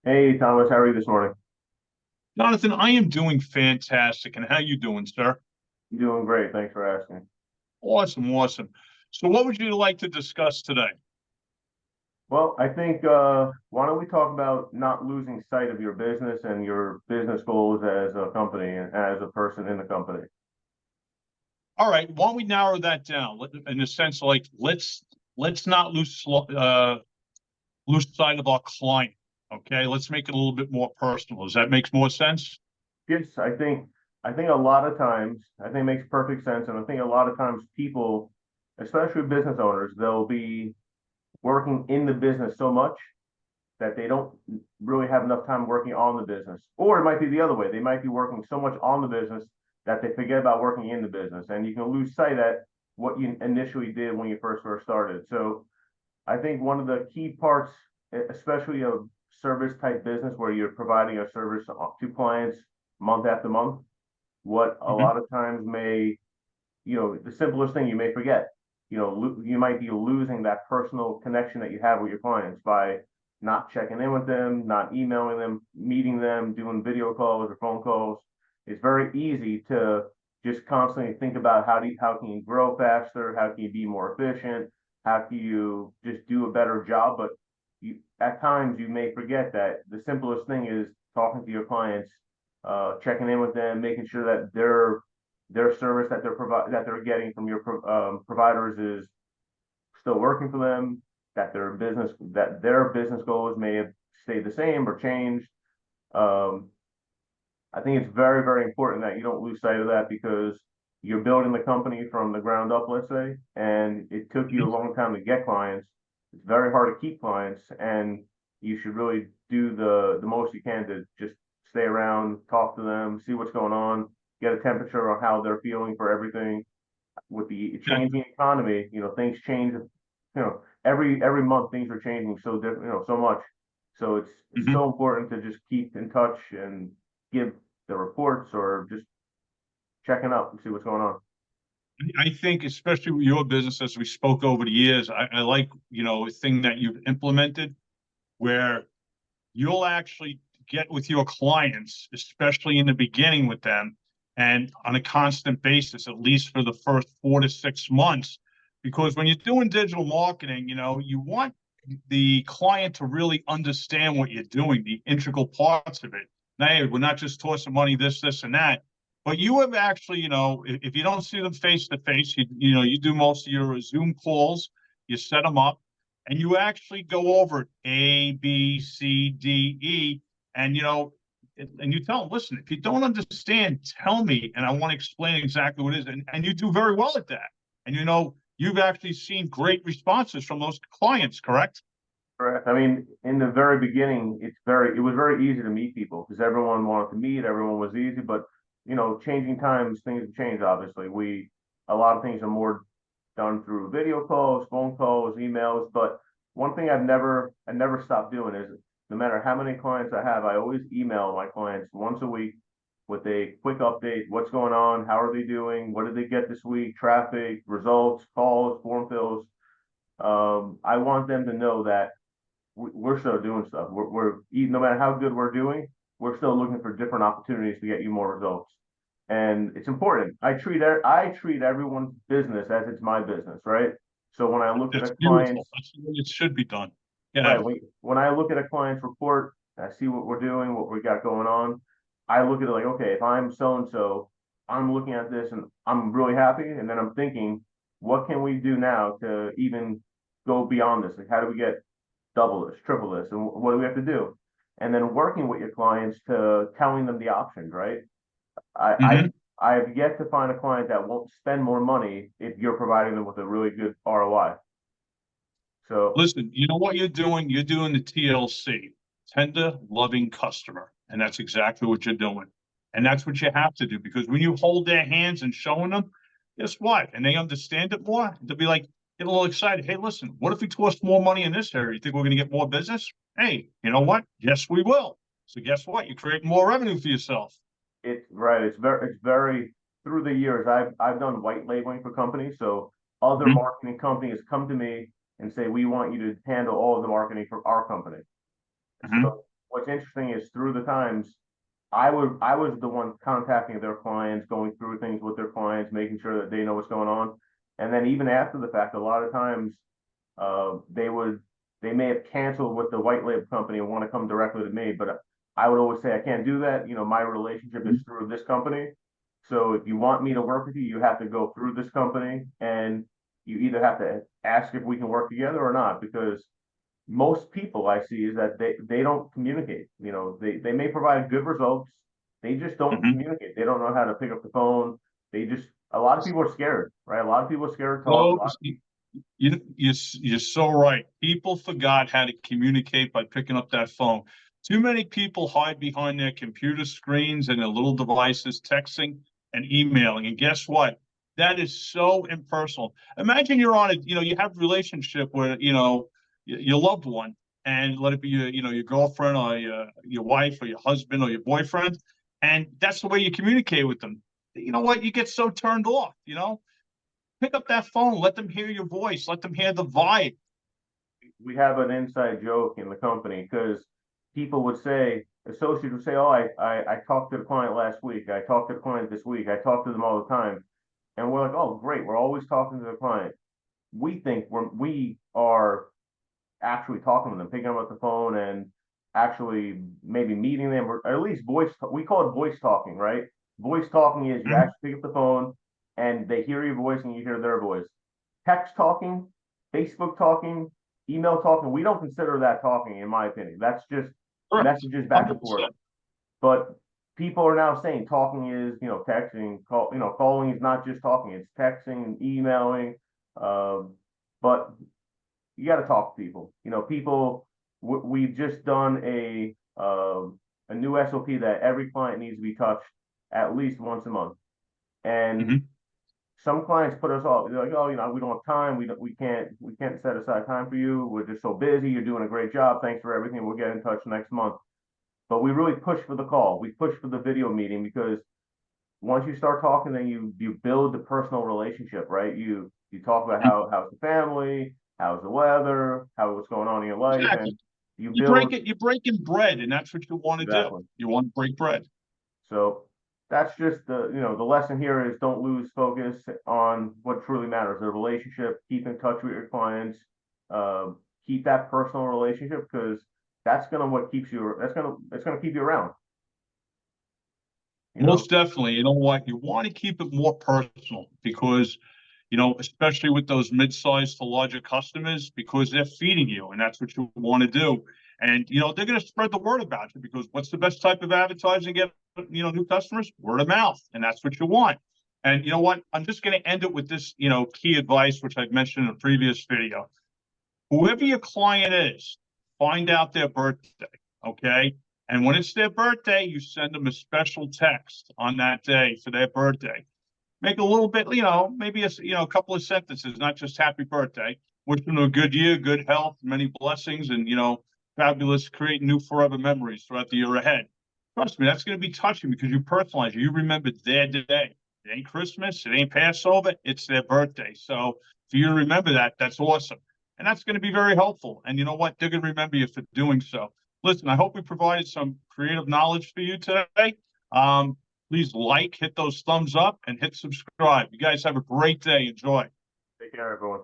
Hey Thomas, how are you this morning? Jonathan, I am doing fantastic. And how you doing, sir? You doing great. Thanks for asking. Awesome, awesome. So what would you like to discuss today? Well, I think why don't we talk about not losing sight of your business and your business goals as a company and as a person in the company. All right, why don't we narrow that down? In a sense, like let's not lose sight of our client. Okay, let's make it a little bit more personal. Does that make more sense? Yes, I think a lot of times I think it makes perfect sense, and I think a lot of times people, especially business owners, they'll be working in the business so much that they don't really have enough time working on the business. Or it might be the other way. They might be working so much on the business that they forget about working in the business. And you can lose sight at what you initially did when you first started. So I think one of the key parts, especially of service type business where you're providing a service to clients month after month, what a Mhm. lot of times may, the simplest thing you may forget, you might be losing that personal connection that you have with your clients by not checking in with them, not emailing them, meeting them, doing video calls or phone calls. It's very easy to just constantly think about how can you grow faster, how can you be more efficient, how can you just do a better job. But at times you may forget that the simplest thing is talking to your clients, checking in with them, making sure that their service that they're getting from your providers is still working for them, that their business goals may have stayed the same or changed. Um, I think it's very important that you don't lose sight of that because you're building the company from the ground up, let's say, and it took you a long time to get clients. It's very hard to keep clients, and you should really do the most you can to just stay around, talk to them, see what's going on, get a temperature on how they're feeling for everything. With the Okay. changing economy, things change. Every month things are changing so different, so much. So it's Mhm. so important to just keep in touch and give the reports or just checking up and see what's going on. I think, especially with your business, as we spoke over the years, I like a thing that you've implemented where you'll actually get with your clients, especially in the beginning with them, and on a constant basis, at least for the first 4 to 6 months. Because when you're doing digital marketing, you want the client to really understand what you're doing, the integral parts of it. Now, hey, we're not just tossing money, this, and that. But you have actually, if you don't see them face to face, you do most of your Zoom calls, you set them up, and you actually go over A, B, C, D, E, and and you tell them, listen, if you don't understand, tell me, and I want to explain exactly what it is. And you do very well at that. And you've actually seen great responses from those clients, correct? Correct. I mean, in the very beginning, it was very easy to meet people because everyone wanted to meet, everyone was easy. But changing times, things have changed. Obviously, a lot of things are more done through video calls, phone calls, emails. But one thing I never stopped doing is no matter how many clients I have, I always email my clients once a week with a quick update. What's going on? How are they doing? What did they get this week? Traffic, results, calls, form fills. I want them to know that we're still doing stuff. No matter how good we're doing, we're still looking for different opportunities to get you more results. And it's important. I treat everyone's business as it's my business, right? So when I look at That's a beautiful. client's That's the way it should be done. Yeah. right, when I look at a client's report, I see what we're doing, what we got going on. I look at it like, okay, if I'm so and so, I'm looking at this and I'm really happy, and then I'm thinking, what can we do now to even go beyond this? Like, how do we get double this, triple this, and what do we have to do? And then working with your clients to telling them the options, right? I, I Hmm. I have yet to find a client that won't spend more money if you're providing them with a really good ROI. So Listen, you know what you're doing? You're doing the TLC, tender, loving customer. And that's exactly what you're doing. And that's what you have to do because when you hold their hands and showing them, guess what? And they understand it more, they'll be like, get a little excited. Hey, listen, what if we toss more money in this area? You think we're going to get more business? Hey, you know what? Yes, we will. So guess what? You create more revenue for yourself. it's right. It's very through the years. I've done white labeling for companies. So other Mhm. marketing companies come to me and say, we want you to handle all of the marketing for our company. Mhm. So what's interesting is through the times, I was the one contacting their clients, going through things with their clients, making sure that they know what's going on. And then even after the fact, a lot of times, they would they may have canceled with the white label company and want to come directly to me, but I would always say I can't do that. My relationship is through this company. So if you want me to work with you, you have to go through this company, and you either have to ask if we can work together or not, because most people I see is that they don't communicate. They may provide good results. They just don't Mhm. communicate. They don't know how to pick up the phone. A lot of people are scared, right? A lot of people are scared to talk. A So lot. you're so right. People forgot how to communicate by picking up that phone. Too many people hide behind their computer screens and their little devices, texting and emailing. And guess what? That is so impersonal. Imagine you're on you have a relationship where, your loved one, and let it be your girlfriend or your wife or your husband or your boyfriend, and that's the way you communicate with them. You know what? You get so turned off. Pick up that phone, let them hear your voice, let them hear the vibe. We have an inside joke in the company because people would say, associates would say, "Oh, I talked to the client last week. I talked to the client this week. I talk to them all the time." And we're like, "Oh, great. We're always talking to the client." We think we are actually talking to them, picking up the phone and actually maybe meeting them, or at least we call it voice talking, right? Voice talking is you Mhm. actually pick up the phone and they hear your voice and you hear their voice. Text talking, Facebook talking, email talking, we don't consider that talking, in my opinion. That's just Correct. messages back and forth. 100%. But people are now saying talking is, texting, calling is not just talking, it's texting and emailing. But you got to talk to people. We've just done a new SOP that every client needs to be touched at least once a month. And Mhm. some clients put us off. They're like, "Oh, we don't have time. We can't set aside time for you. We're just so busy. You're doing a great job. Thanks for everything. We'll get in touch next month." But we really push for the call. We push for the video meeting because once you start talking, then you build the personal relationship, right? You talk about how's the family, how's the weather, what's going on in your life, Exactly. and you You break build. it, you're breaking bread, and that's what you want to do. Exactly. You want to break bread. So that's just the lesson here is don't lose focus on what truly matters, the relationship. Keep in touch with your clients. Uh, Keep that personal relationship because that's gonna what keeps you. It's gonna keep you around. You know. Most definitely. You know what? You want to keep it more personal because, especially with those mid-sized to larger customers, because they're feeding you and that's what you want to do. And, they're going to spread the word about you because what's the best type of advertising to get, new customers? Word of mouth. And that's what you want. And you know what? I'm just going to end it with this, key advice, which I've mentioned in a previous video. Whoever your client is, find out their birthday, okay? And when it's their birthday, you send them a special text on that day for their birthday. Make a little bit, maybe a couple of sentences, not just happy birthday. Wish them a good year, good health, many blessings, and fabulous, create new forever memories throughout the year ahead. Trust me, that's going to be touching because you personalize it. You remember their day. It ain't Christmas, it ain't Passover, it's their birthday. So for you to remember that, that's awesome. And that's going to be very helpful. And you know what? They're going to remember you for doing so. Listen, I hope we provided some creative knowledge for you today. Um, Please hit those thumbs up, and hit subscribe. You guys have a great day. Enjoy. Take care, everyone.